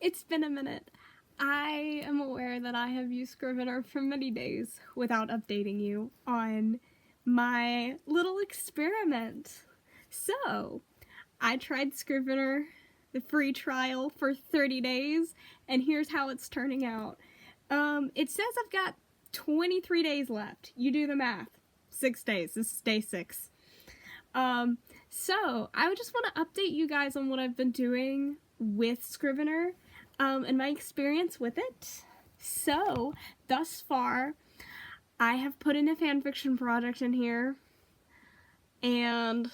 It's been a minute. I am aware that I have used Scrivener for many days without updating you on my little experiment. So, I tried Scrivener, the free trial, for 30 days, and here's how it's turning out. It says I've got 23 days left. You do the math. 6 days. This is day 6. So, I would just want to update you guys on what I've been doing with Scrivener, and my experience with it. So, thus far, I have put in a fanfiction project in here, and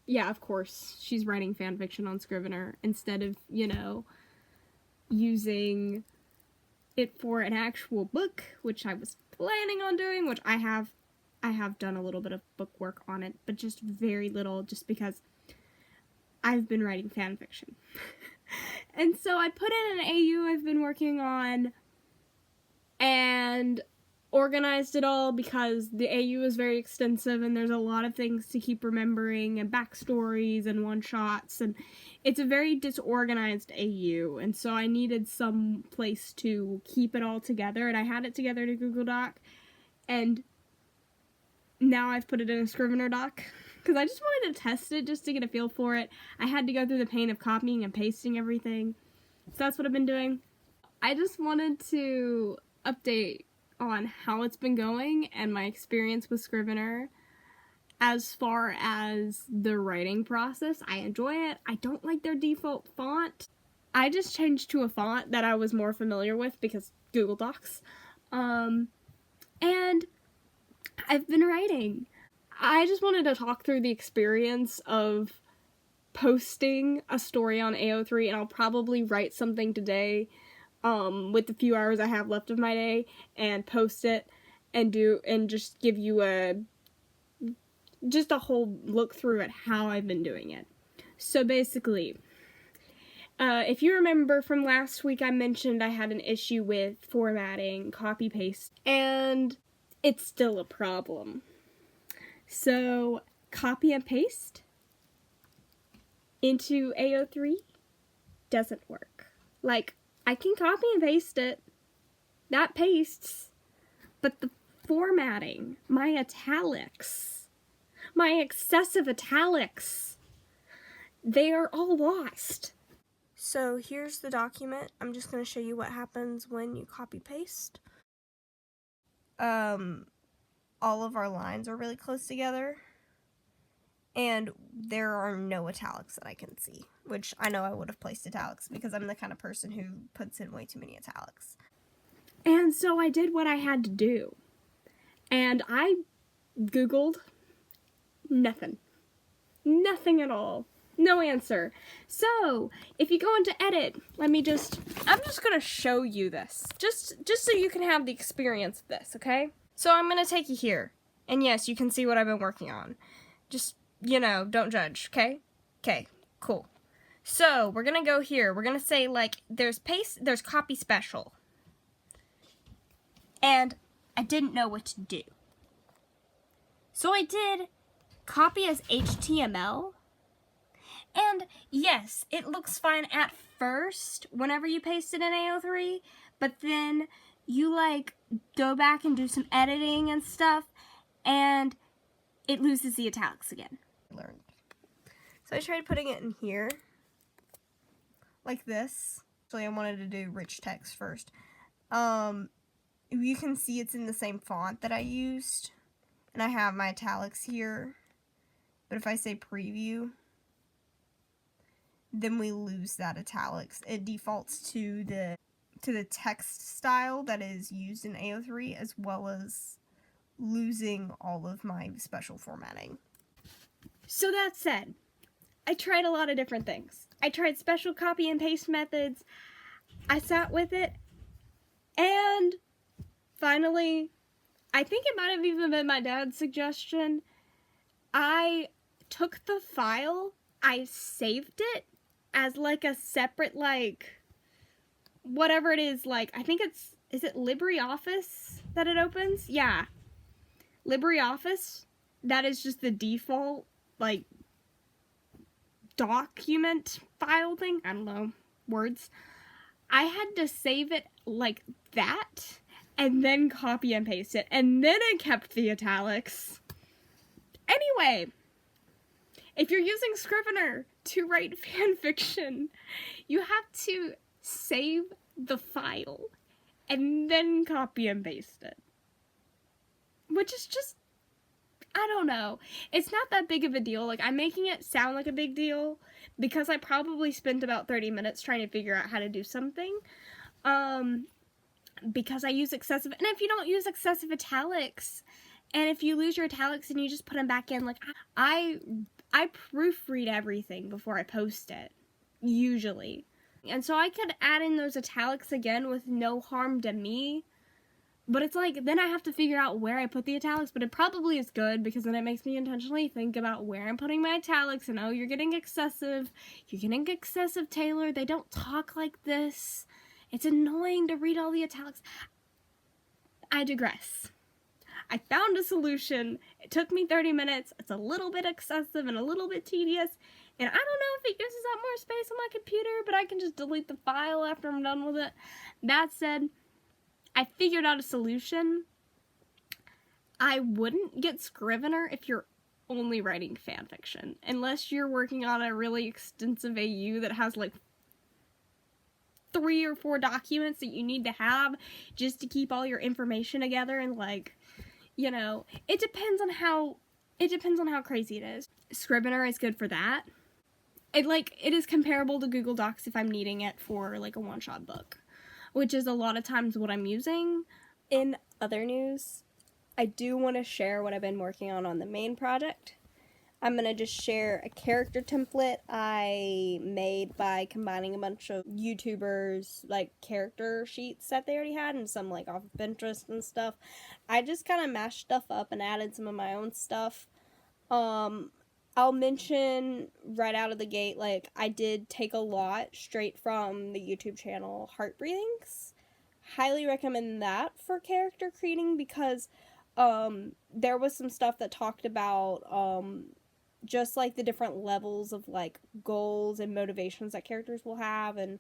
yeah, of course, she's writing fanfiction on Scrivener instead of, using it for an actual book, which I was planning on doing, which I have done a little bit of book work on it, but just very little, just because I've been writing fanfiction. And so I put in an AU I've been working on and organized it all because the AU is very extensive and there's a lot of things to keep remembering and backstories and one-shots, and it's a very disorganized AU, and so I needed some place to keep it all together, and I had it together in a Google Doc, and now I've put it in a Scrivener doc because I just wanted to test it just to get a feel for it. I had to go through the pain of copying and pasting everything, so that's what I've been doing. I just wanted to update on how it's been going and my experience with Scrivener. As far as the writing process, I enjoy it. I don't like their default font. I just changed to a font that I was more familiar with because Google Docs. And I've been writing. I just wanted to talk through the experience of posting a story on AO3, and I'll probably write something today with the few hours I have left of my day and post it and just give you a whole look through at how I've been doing it. So basically, if you remember from last week, I mentioned I had an issue with formatting, copy-paste, and it's still a problem. So, copy and paste into AO3 doesn't work. Like, I can copy and paste it, that pastes, but the formatting, my italics, my excessive italics, they are all lost. So here's the document. I'm just going to show you what happens when you copy paste. All of our lines are really close together, and there are no italics that I can see, which I know I would have placed italics because I'm the kind of person who puts in way too many italics. And so I did what I had to do, and I Googled nothing at all. No answer. So, if you go into edit, I'm just gonna show you this, just so you can have the experience of this, okay? So I'm gonna take you here, and yes, you can see what I've been working on. Just, don't judge, okay? Okay, cool. So, we're gonna go here, we're gonna say, there's copy special. And I didn't know what to do. So I did copy as HTML. And yes, it looks fine at first whenever you paste it in AO3, but then you go back and do some editing and stuff, and it loses the italics again. So I tried putting it in here, like this. Actually, I wanted to do rich text first. You can see it's in the same font that I used, and I have my italics here, but if I say preview, then we lose that italics. It defaults to the text style that is used in AO3, as well as losing all of my special formatting. So that said, I tried a lot of different things. I tried special copy and paste methods. I sat with it, and finally, I think it might have even been my dad's suggestion, I took the file, I saved it as a separate, whatever it is, I think is it LibreOffice that it opens? Yeah. LibreOffice, that is just the default, document file thing. I don't know. words. I had to save it like that, and then copy and paste it, and then I kept the italics. Anyway, if you're using Scrivener to write fanfiction, you have to save the file and then copy and paste it. Which is just, I don't know. It's not that big of a deal. Like, I'm making it sound like a big deal because I probably spent about 30 minutes trying to figure out how to do something. Because I use excessive, and if you don't use excessive italics, and if you lose your italics and you just put them back in, like, I proofread everything before I post it, usually. And so I could add in those italics again with no harm to me. But it's like, then I have to figure out where I put the italics, but it probably is good because then it makes me intentionally think about where I'm putting my italics, and oh, you're getting excessive, Taylor, they don't talk like this, it's annoying to read all the italics. I digress. I found a solution, it took me 30 minutes, it's a little bit excessive and a little bit tedious, and I don't know if it uses up more space on my computer, but I can just delete the file after I'm done with it. That said, I figured out a solution. I wouldn't get Scrivener if you're only writing fanfiction, unless you're working on a really extensive AU that has like 3 or 4 documents that you need to have just to keep all your information together, and like, you know, it depends on how crazy it is. Scrivener is good for that. It is comparable to Google Docs if I'm needing it for like a one-shot book, which is a lot of times what I'm using. In other news, I do want to share what I've been working on the main project. I'm going to just share a character template I made by combining a bunch of YouTubers, like, character sheets that they already had and some, like, off of Pinterest and stuff. I just kind of mashed stuff up and added some of my own stuff. I'll mention right out of the gate, like, I did take a lot straight from the YouTube channel Heart Breathings. Highly recommend that for character creating because there was some stuff that talked about just like the different levels of like goals and motivations that characters will have, and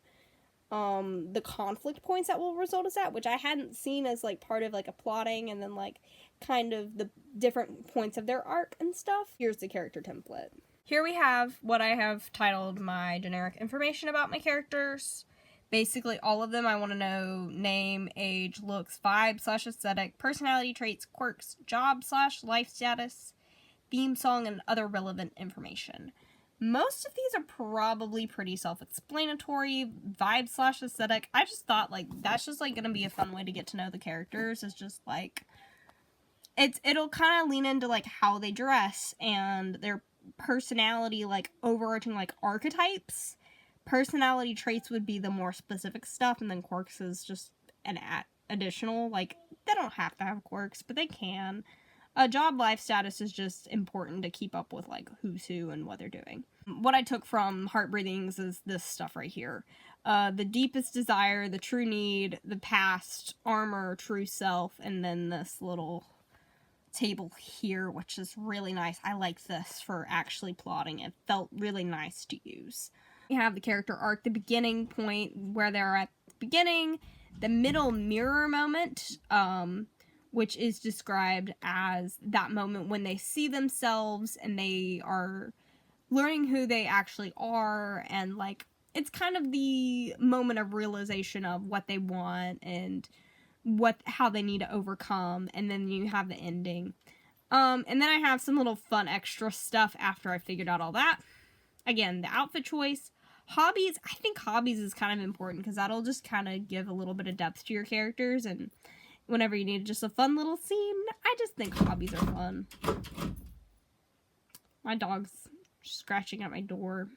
the conflict points that will result as that, which I hadn't seen as like part of like a plotting, and then like kind of the different points of their arc and stuff. Here's the character template. Here we have what I have titled my generic information about my characters. Basically all of them I want to know: name, age, looks, vibe/aesthetic, personality traits, quirks, job/life status, theme song, and other relevant information. Most of these are probably pretty self-explanatory. Vibe/aesthetic, I just thought, like, that's just, like, gonna be a fun way to get to know the characters. It's just, like, it'll kind of lean into, like, how they dress and their personality, like, overarching, like, archetypes. Personality traits would be the more specific stuff, and then quirks is just an additional, like, they don't have to have quirks, but they can. Job life status is just important to keep up with, like, who's who and what they're doing. What I took from Heart Breathings is this stuff right here. The deepest desire, the true need, the past, armor, true self, and then this little table here, which is really nice. I like this for actually plotting. It felt really nice to use. You have the character arc, the beginning point where they're at the beginning, the middle mirror moment, which is described as that moment when they see themselves and they are learning who they actually are, and like it's kind of the moment of realization of what they want and how they need to overcome, and then you have the ending. And then I have some little fun extra stuff after I figured out all that. Again, the outfit choice. Hobbies, I think hobbies is kind of important because that'll just kind of give a little bit of depth to your characters, and whenever you need just a fun little scene, I just think hobbies are fun. My dog's scratching at my door.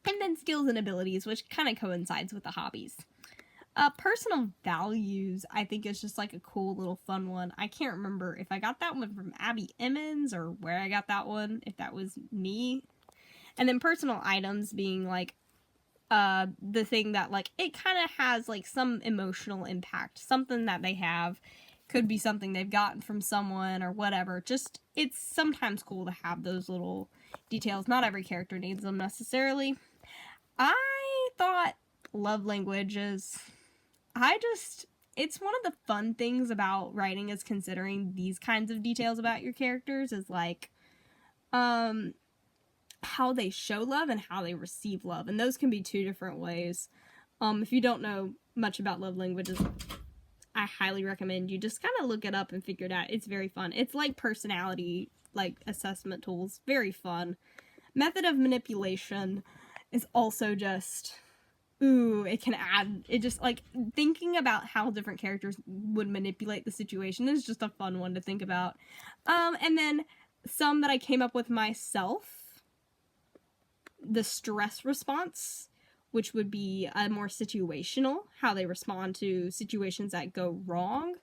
And then skills and abilities, which kind of coincides with the hobbies. Personal values, I think is just like a cool little fun one. I can't remember if I got that one from Abby Emmons or where I got that one, if that was me. And then personal items being like the thing that, like, it kind of has, like, some emotional impact. Something that they have. Could be something they've gotten from someone or whatever. Just, it's sometimes cool to have those little details. Not every character needs them necessarily. I thought love languages. It's one of the fun things about writing is considering these kinds of details about your characters is like, how they show love and how they receive love. And those can be two different ways. If you don't know much about love languages, I highly recommend you just kind of look it up and figure it out. It's very fun. It's like personality, like assessment tools. Very fun. Method of manipulation is also just, it can add, it just, like, thinking about how different characters would manipulate the situation is just a fun one to think about. And then some that I came up with myself. The stress response, which would be more situational, how they respond to situations that go wrong.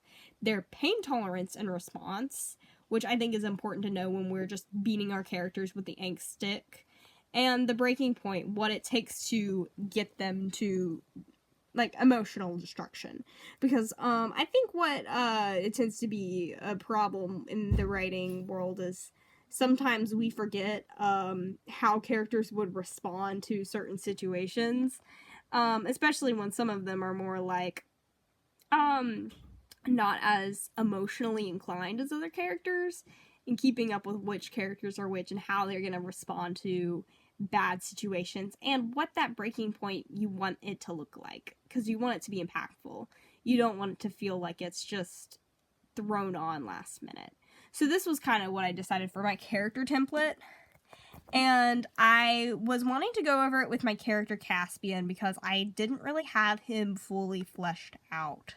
Their pain tolerance and response, which I think is important to know when we're just beating our characters with the ink stick. And the breaking point, what it takes to get them to, like, emotional destruction. Because I think what it tends to be a problem in the writing world is sometimes we forget how characters would respond to certain situations, especially when some of them are more like not as emotionally inclined as other characters, and keeping up with which characters are which and how they're going to respond to bad situations and what that breaking point you want it to look like, because you want it to be impactful. You don't want it to feel like it's just thrown on last minute. So this was kind of what I decided for my character template. And I was wanting to go over it with my character Caspian because I didn't really have him fully fleshed out.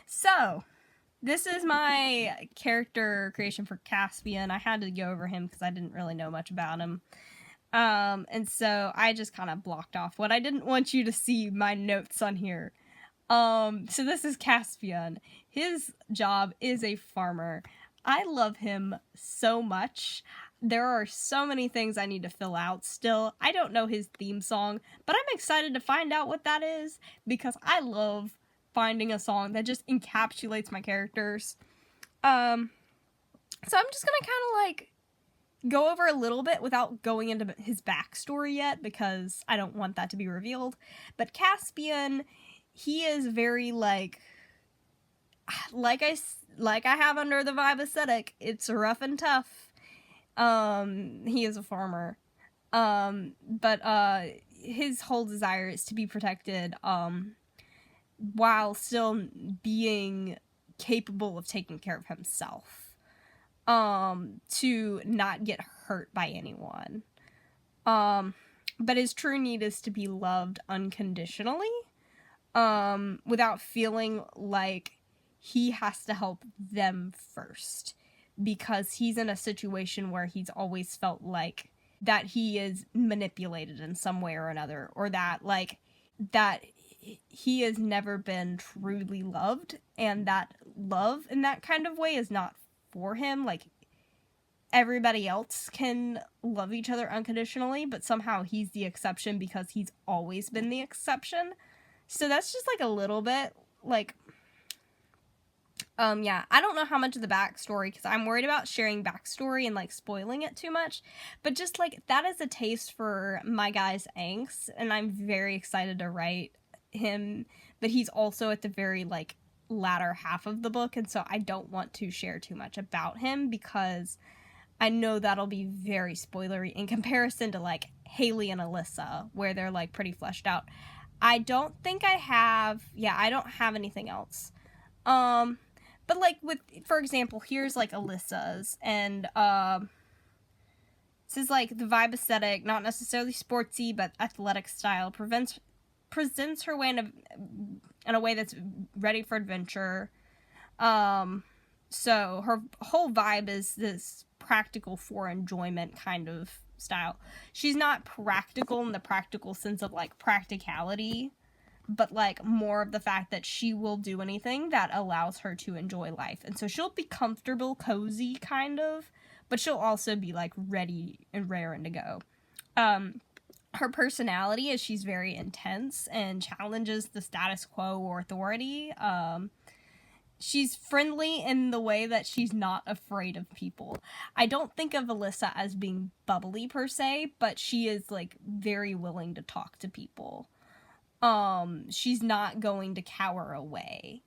So, this is my character creation for Caspian. I had to go over him because I didn't really know much about him. And so I just kind of blocked off what I didn't want you to see my notes on here. So this is Caspian. His job is a farmer. I love him so much. There are so many things I need to fill out still. I don't know his theme song, but I'm excited to find out what that is because I love finding a song that just encapsulates my characters. So I'm just gonna kind of like go over a little bit without going into his backstory yet because I don't want that to be revealed. But Caspian, he is very like I have under the vibe aesthetic. It's rough and tough. He is a farmer. But his whole desire is to be protected, while still being capable of taking care of himself. To not get hurt by anyone. But his true need is to be loved unconditionally, without feeling like he has to help them first, because he's in a situation where he's always felt like that he is manipulated in some way or another, or that he has never been truly loved, and that love in that kind of way is not for him. Like, everybody else can love each other unconditionally, but somehow he's the exception because he's always been the exception. So that's just, like, a little bit, like, yeah, I don't know how much of the backstory, because I'm worried about sharing backstory and, like, spoiling it too much, but just, like, that is a taste for my guy's angst, and I'm very excited to write him, but he's also at the very, like, latter half of the book, and so I don't want to share too much about him, because I know that'll be very spoilery in comparison to, like, Haley and Alyssa, where they're, like, pretty fleshed out. I don't think I have anything else. But, like, for example, here's, like, Alyssa's, and, this is, like, the vibe aesthetic, not necessarily sportsy, but athletic style, presents her way in a way that's ready for adventure. So her whole vibe is this practical for enjoyment kind of style. She's not practical in the practical sense of, like, practicality, but, like, more of the fact that she will do anything that allows her to enjoy life. And so she'll be comfortable, cozy, kind of, but she'll also be, like, ready and raring to go. Her personality is she's very intense and challenges the status quo or authority. She's friendly in the way that she's not afraid of people. I don't think of Alyssa as being bubbly per se, but she is, like, very willing to talk to people. she's not going to cower away.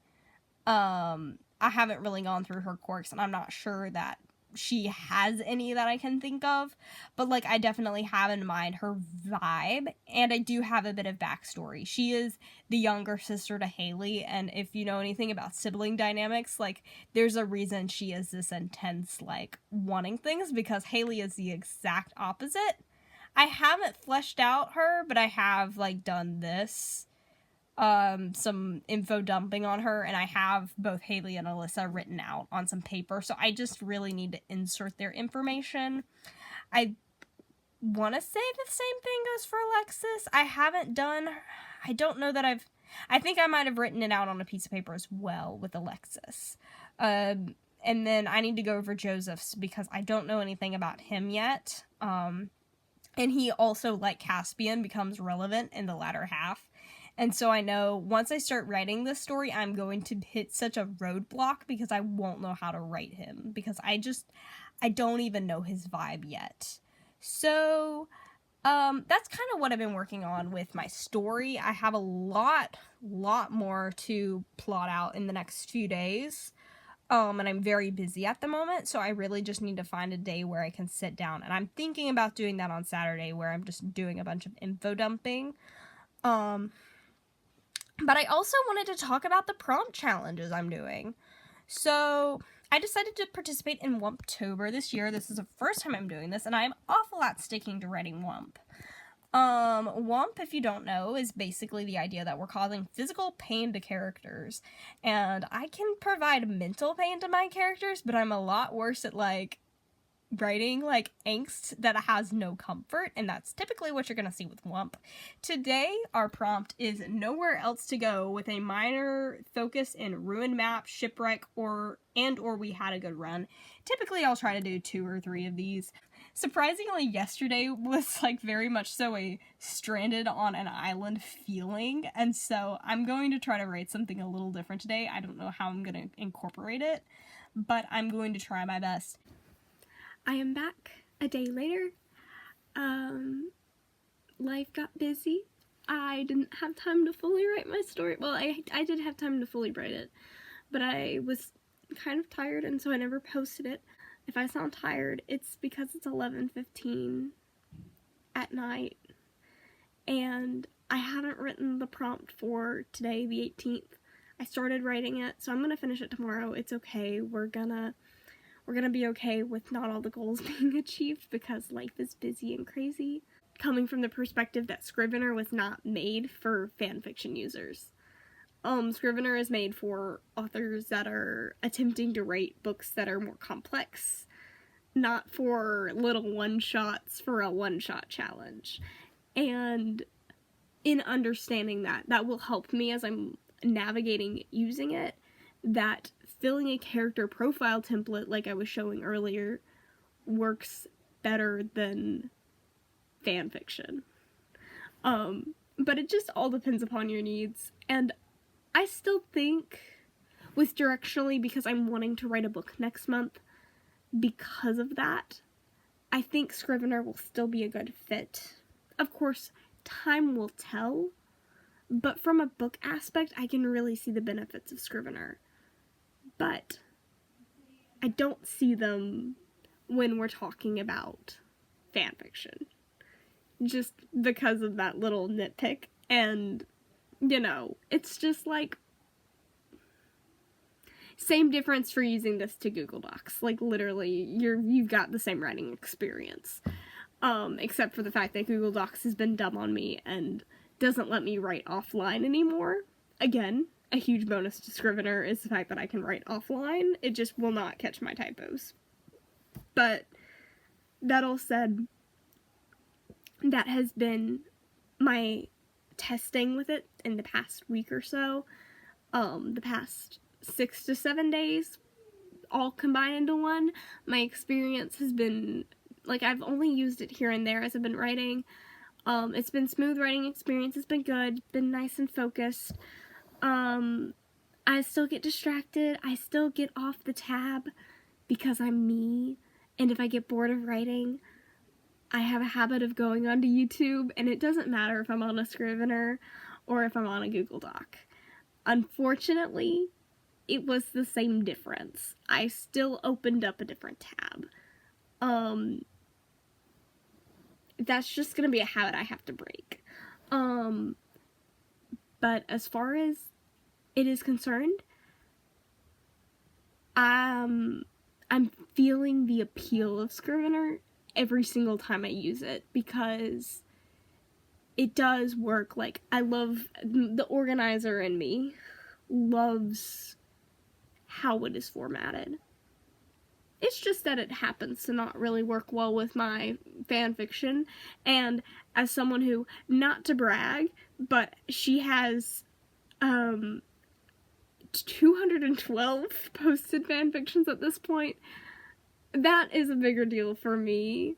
I haven't really gone through her quirks, and I'm not sure that she has any that I can think of, but like I definitely have in mind her vibe, and I do have a bit of backstory. She is the younger sister to Haley, and if you know anything about sibling dynamics, like there's a reason she is this intense, like wanting things, because Haley is the exact opposite. I haven't fleshed out her, but I have like done this some info dumping on her, and I have both Haley and Alyssa written out on some paper, so I just really need to insert their information. I want to say the same thing goes for Alexis. I don't know that I think I might have written it out on a piece of paper as well with Alexis. And then I need to go over Joseph's, because I don't know anything about him yet. And he also, like Caspian, becomes relevant in the latter half. And so I know once I start writing this story, I'm going to hit such a roadblock, because I won't know how to write him, because I don't even know his vibe yet. So, that's kind of what I've been working on with my story. I have a lot more to plot out in the next few days. And I'm very busy at the moment, so I really just need to find a day where I can sit down. And I'm thinking about doing that on Saturday, where I'm just doing a bunch of info dumping. But I also wanted to talk about the prompt challenges I'm doing. So I decided to participate in Wumptober this year. This is the first time I'm doing this, and I'm awful at sticking to writing Wump. Wump, if you don't know, is basically the idea that we're causing physical pain to characters. And I can provide mental pain to my characters, but I'm a lot worse at, like, writing, like, angst that has no comfort, and that's typically what you're gonna see with Wump. Today, our prompt is nowhere else to go, with a minor focus in ruined map, shipwreck, or we had a good run. Typically, I'll try to do 2 or 3 of these. Surprisingly, yesterday was, like, very much so a stranded on an island feeling, and so I'm going to try to write something a little different today. I don't know how I'm gonna incorporate it, but I'm going to try my best. I am back a day later. Life got busy. I didn't have time to fully write my story. Well, I did have time to fully write it, but I was kind of tired, and so I never posted it. If I sound tired, it's because it's 11:15 at night, and I haven't written the prompt for today, the 18th. I started writing it, so I'm gonna finish it tomorrow. It's okay. We're gonna be okay with not all the goals being achieved, because life is busy and crazy. Coming from the perspective that Scrivener was not made for fanfiction users. Scrivener is made for authors that are attempting to write books that are more complex, not for little one-shots for a one-shot challenge. And in understanding that will help me as I'm navigating using it, that filling a character profile template, like I was showing earlier, works better than fanfiction. But it just all depends upon your needs, and I still think, with directionally, because I'm wanting to write a book next month, because of that, I think Scrivener will still be a good fit. Of course, time will tell, but from a book aspect, I can really see the benefits of Scrivener. But I don't see them when we're talking about fanfiction. Just because of that little nitpick. And, you know, it's just like, same difference for using this to Google Docs. Like, literally, you've got the same writing experience. Except for the fact that Google Docs has been dumb on me and doesn't let me write offline anymore. Again, a huge bonus to Scrivener is the fact that I can write offline. It just will not catch my typos. But that all said, that has been my testing with it in the past week or so. The past 6 to 7 days, all combined into one. My experience has been, like, I've only used it here and there as I've been writing. It's been smooth writing experience. It's been good. Been nice and focused. I still get distracted. I still get off the tab because I'm me. And if I get bored of writing, I have a habit of going onto YouTube, and it doesn't matter if I'm on a Scrivener or if I'm on a Google Doc. Unfortunately, it was the same difference. I still opened up a different tab. That's just gonna be a habit I have to break. But as far as it is concerned, I'm feeling the appeal of Scrivener every single time I use it, because it does work. Like, I love, the organizer in me loves how it is formatted. It's just that it happens to not really work well with my fanfiction, and as someone who, not to brag, but she has 212 posted fanfictions at this point, that is a bigger deal for me.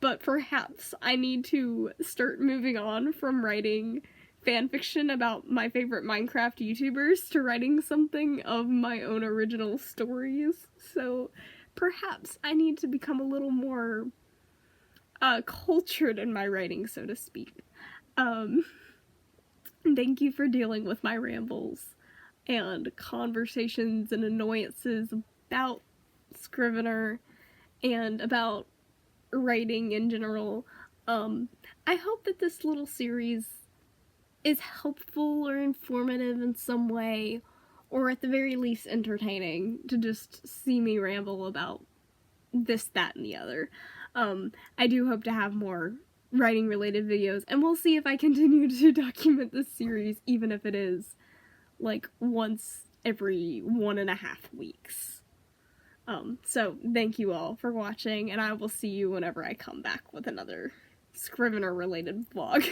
But perhaps I need to start moving on from writing fanfiction about my favorite Minecraft YouTubers to writing something of my own original stories. So perhaps I need to become a little more cultured in my writing, so to speak. Thank you for dealing with my rambles and conversations and annoyances about Scrivener and about writing in general. I hope that this little series is helpful or informative in some way, or at the very least entertaining, to just see me ramble about this, that, and the other. I do hope to have more writing related videos, and we'll see if I continue to document this series, even if it is like once every 1.5 weeks. So thank you all for watching, and I will see you whenever I come back with another Scrivener related vlog.